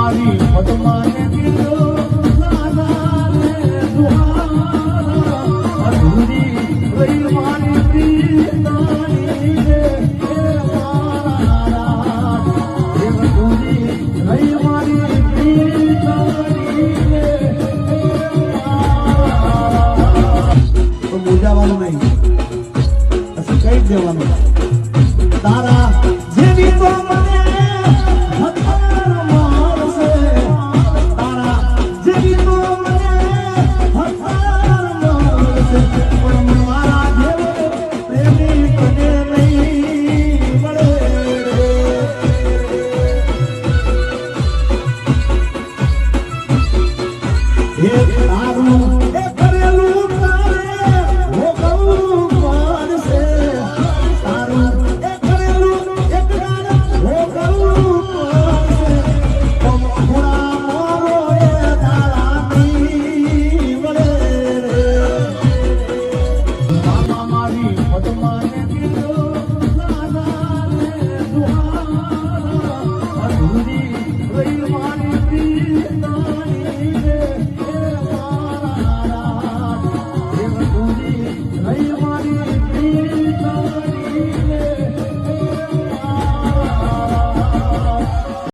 મારી પદ્માને કીધો દાદાને દુહારા અધૂરી રહી મારી પ્રીતાની રે મારા એ અધૂરી રહી મારી પ્રીતાની રે તો બોજાવાનું નહીં પછી કઈ દેવાનું તારા જેવી તો મને હથાર મારશે તારા જેવી તો મને હથાર મારશે પણ મારા જેવો પ્રેમી તને નહીં મળે એ તારું એ કરેલું તારે ભોગવવું પડશે તારું એ કરેલું એક દાડે ભોગવવું પડશે થોડા મોરો એ દાડાની મળે મામા મારી પદ્માને કીધો દાદાને દુહારા અધૂરી રહી મારી પ્રીતાની રે મારા એ અધૂરી રહી મારી